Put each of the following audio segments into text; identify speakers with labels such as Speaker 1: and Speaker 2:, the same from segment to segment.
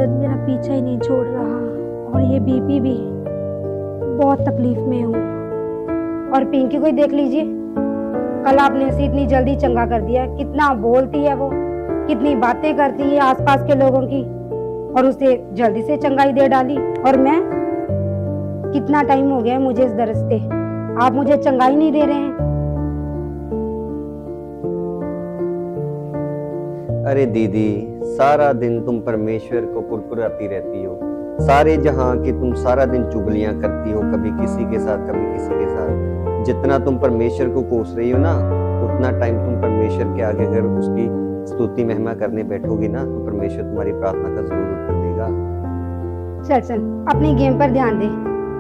Speaker 1: दर्द मेरा पीछा ही नहीं छोड़ रहा और ये बीपी भी, बहुत तकलीफ में हूँ। और पिंकी को ही देख लीजिए, कल आपने उसे इतनी जल्दी चंगा कर दिया। कितना बोलती है वो, कितनी बातें करती है आसपास के लोगों की, और उसे जल्दी से चंगाई दे डाली। और मैं, कितना टाइम हो गया है मुझे इस दर्द से, आप मुझे चंगाई नहीं दे रहे हैं।
Speaker 2: अरे दीदी, सारा दिन तुम परमेश्वर को कुरकुराती रहती हो। सारे जहां की तुम सारा दिन चुगलियां करती हो, कभी किसी के साथ कभी किसी के साथ। जितना तुम परमेश्वर को कोस रही हो ना, उतना टाइम तुम परमेश्वर के आगे अगर उसकी स्तुति महिमा करने बैठोगी ना, तो परमेश्वर तुम्हारी प्रार्थना का जरूर उत्तर देगा।
Speaker 1: चल चल अपनी गेम पर ध्यान दे।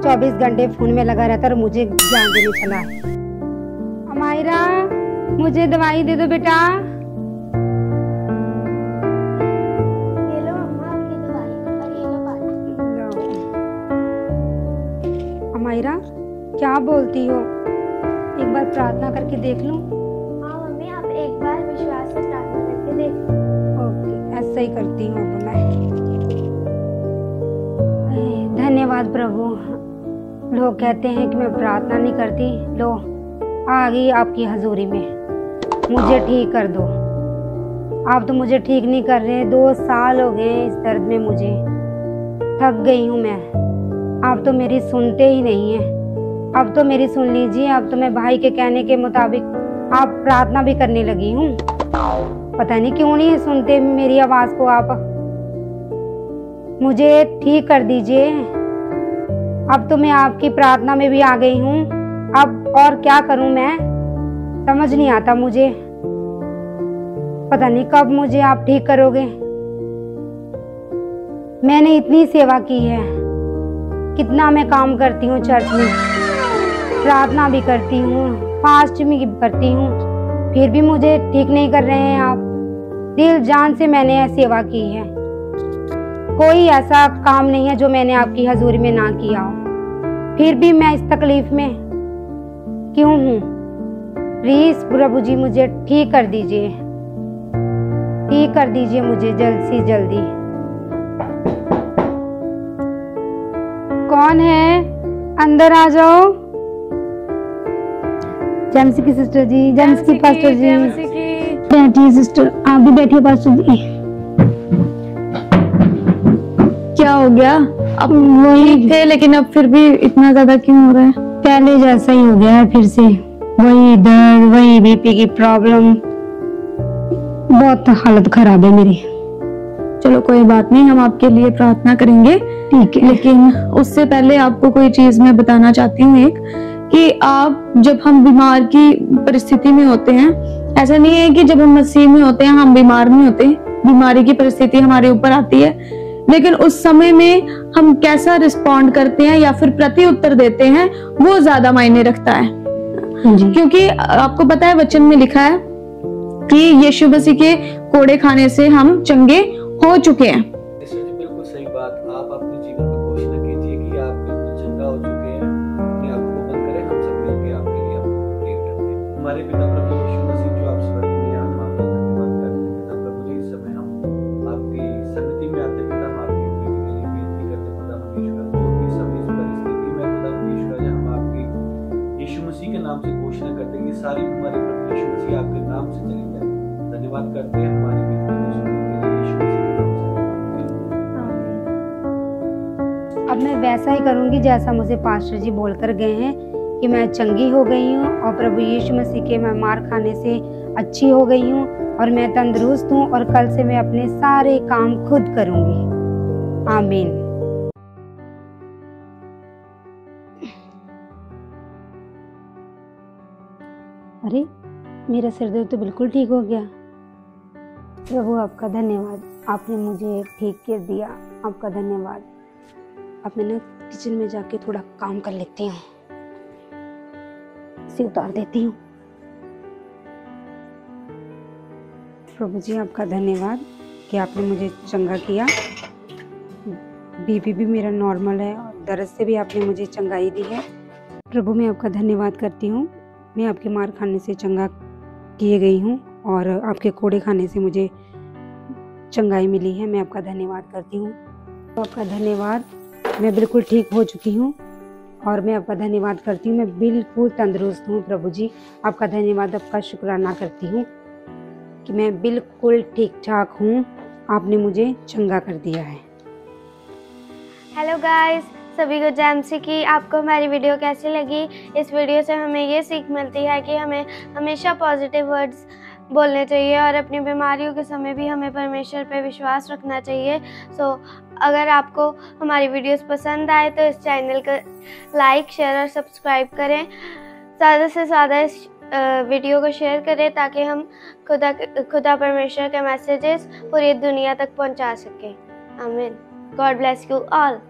Speaker 1: 24 घंटे फोन में लगा रहता और मुझे ध्यान देने चला है। अमायरा, मुझे दवाई दे दो बेटा।
Speaker 3: ये लो अम्मा आपकी दवाई, और ये लो पानी।
Speaker 1: अमायरा, क्या बोलती हो? एक बार प्रार्थना करके देख लूं?
Speaker 3: हाँ मम्मी, आप एक बार विश्वास से प्रार्थना करके देखो।
Speaker 1: ओके, ऐसा ही करती हूँ अब मैं। धन्यवाद प्रभु। लोग कहते हैं कि मैं प्रार्थना नहीं करती, लो आ गई आपकी हजूरी में। मुझे ठीक कर दो। आप तो मुझे ठीक नहीं कर रहे। 2 साल हो गए इस दर्द में, मुझे थक गई हूँ मैं। आप तो मेरी सुनते ही नहीं हैं। अब तो मेरी सुन लीजिए। अब तो मैं भाई के कहने के मुताबिक आप प्रार्थना भी करने लगी हूँ। पता नहीं क्यों नहीं सुनते मेरी आवाज को आप। मुझे ठीक कर दीजिए। अब तो मैं आपकी प्रार्थना में भी आ गई हूँ। अब और क्या करूँ मैं, समझ नहीं आता मुझे। पता नहीं कब मुझे आप ठीक करोगे। मैंने इतनी सेवा की है, कितना मैं काम करती हूँ चर्च में, प्रार्थना भी करती हूँ, फास्ट भी करती हूँ, फिर भी मुझे ठीक नहीं कर रहे हैं आप। दिल जान से मैंने सेवा की है। कोई ऐसा काम नहीं है जो मैंने आपकी हजूरी में ना किया हो। फिर भी मैं इस तकलीफ में क्यों हूँ? प्लीज प्रभु जी मुझे ठीक कर दीजिए। ठीक कर दीजिए मुझे जल्द से जल्दी। कौन है? अंदर आ जाओ। जेम्सी की सिस्टर जी, जेम्सी की पास्टर जी। बैठिए सिस्टर, आप भी बैठिए पास्टर जी।
Speaker 4: क्या हो गया? अब वही थे, लेकिन अब फिर भी इतना ज्यादा क्यों हो रहा है?
Speaker 1: पहले जैसा ही हो गया है फिर से। वही दर्द, वही बीपी की प्रॉब्लम, बहुत हालत खराब है मेरी।
Speaker 4: चलो कोई बात नहीं, हम आपके लिए प्रार्थना करेंगे, ठीक है? लेकिन उससे पहले आपको कोई चीज मैं बताना चाहती हूँ एक, कि आप जब हम बीमार की परिस्थिति में होते हैं, ऐसा नहीं है कि जब हम मसीह में होते हैं हम बीमार नहीं होते। बीमारी की परिस्थिति हमारे ऊपर आती है, लेकिन उस समय में हम कैसा रिस्पॉन्ड करते हैं या फिर प्रति उत्तर देते हैं, वो ज्यादा मायने रखता है। क्योंकि आपको पता है वचन में लिखा है कि यीशु मसीह के कोड़े खाने से हम चंगे हो चुके हैं।
Speaker 5: बिल्कुल सही बात। आप अपने जीवन में घोषणा कीजिए कि आप बिल्कुल चंगा हो चुके हैं। अपनी आंखों को बंद करें, हम सब मिलकर आपके लिए प्रेयर करते हैं। हमारे पिता प्रभु यीशु मसीह जो आप स्वर्ग में हैं, हम आपका धन्यवाद करते हैं पिता प्रभु जी। इस समय हम आपकी सन्निधि में आते पिता, हम आपकी बेटी के लिए बेनती करते खुदा परमेश्वर, जो भी सब इस परिस्थिति में खुदा परमेश्वर हम आपकी यीशु मसीह के नाम से घोषणा करते हैं कि सारी बीमारी प्रभु यीशु मसीह आपके नाम से चली जाए। धन्यवाद करते हैं हमारी बेटी को सुनने के लिए यीशु मसीह के नाम से।
Speaker 1: अब मैं वैसा ही करूंगी जैसा मुझे पास्टर जी बोलकर गए हैं कि मैं चंगी हो गई हूँ और प्रभु यीशु मसीह के मैं मार खाने से अच्छी हो गई हूँ और मैं तंदुरुस्त हूँ और कल से मैं अपने सारे काम खुद करूंगी। आमीन। अरे मेरा सिर दर्द तो बिल्कुल ठीक हो गया। प्रभु आपका धन्यवाद, आपने मुझे ठीक कर दिया। आपका धन्यवाद। अब मैं ना किचन में जाके थोड़ा काम कर लेती हूँ, इसे उतार देती हूँ। प्रभु जी आपका धन्यवाद कि आपने मुझे चंगा किया। बीपी भी मेरा नॉर्मल है और दर्द से भी आपने मुझे चंगाई दी है। प्रभु मैं आपका धन्यवाद करती हूँ। मैं आपके मार खाने से चंगा किए गई हूँ और आपके कोड़े खाने से मुझे चंगाई मिली है। मैं आपका धन्यवाद करती हूँ। आपका धन्यवाद। मैं बिल्कुल ठीक हो चुकी हूँ और मैं आपका धन्यवाद करती हूँ। मैं बिल्कुल तंदुरुस्त हूँ प्रभु जी। आपका धन्यवाद, आपका शुक्राना करती हूँ कि मैं बिल्कुल ठीक ठाक हूँ। आपने मुझे चंगा कर दिया है।
Speaker 3: हेलो गाइस, सभी को जैमसी की। आपको हमारी वीडियो कैसी लगी? इस वीडियो से हमें ये सीख मिलती है कि हमें हमेशा पॉजिटिव वर्ड्स बोलने चाहिए और अपनी बीमारियों के समय भी हमें परमेश्वर पे विश्वास रखना चाहिए। अगर आपको हमारी वीडियोस पसंद आए तो इस चैनल को लाइक, शेयर और सब्सक्राइब करें। ज़्यादा से ज़्यादा इस वीडियो को शेयर करें ताकि हम खुदा परमेश्वर के मैसेजेस पूरी दुनिया तक पहुंचा सकें। आमीन। God bless you all.